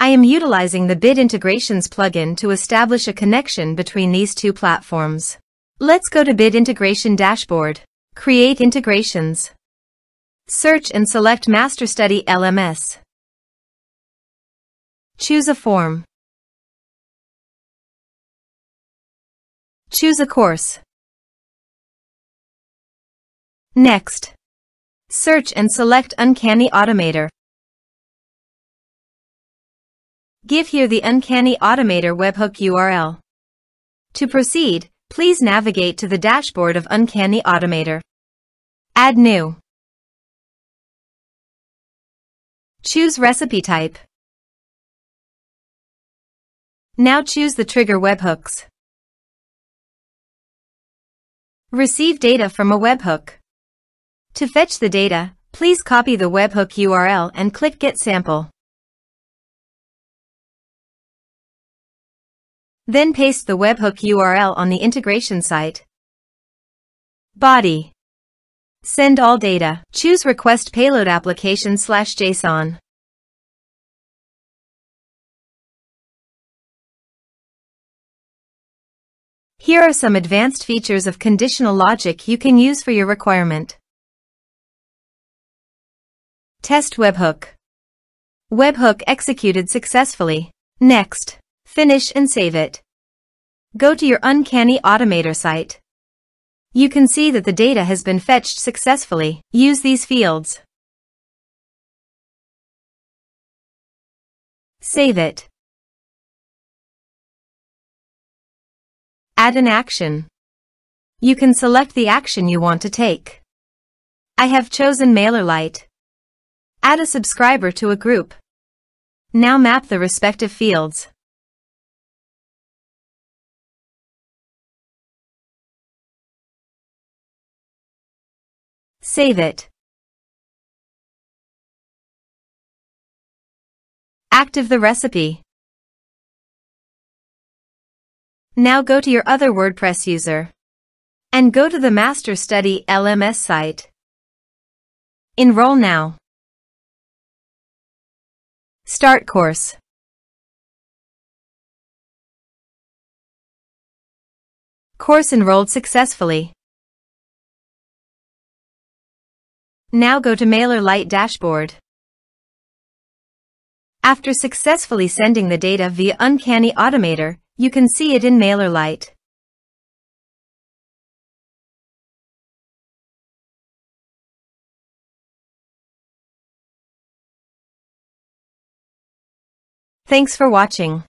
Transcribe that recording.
I am utilizing the Bit Integrations plugin to establish a connection between these two platforms. Let's go to Bit Integration Dashboard. Create integrations. Search and select MasterStudy LMS. Choose a form. Choose a course. Next, search and select Uncanny Automator. Give here the Uncanny Automator webhook URL. To proceed, please navigate to the dashboard of Uncanny Automator. Add new. Choose recipe type. Now choose the trigger webhooks. Receive data from a webhook. To fetch the data, please copy the webhook URL and click Get Sample. Then paste the webhook URL on the integration site. Body. Send all data. Choose Request Payload Application/JSON. Here are some advanced features of conditional logic you can use for your requirement. Test webhook. Webhook executed successfully. Next, finish and save it. Go to your Uncanny Automator site. You can see that the data has been fetched successfully. Use these fields. Save it. Add an action. You can select the action you want to take. I have chosen MailerLite. Add a subscriber to a group. Now map the respective fields. Save it. Active the recipe. Now go to your other WordPress user and go to the MasterStudy LMS site. Enroll now. Start course. Course enrolled successfully. Now go to MailerLite dashboard. After successfully sending the data via Uncanny Automator, you can see it in MailerLite. Thanks for watching.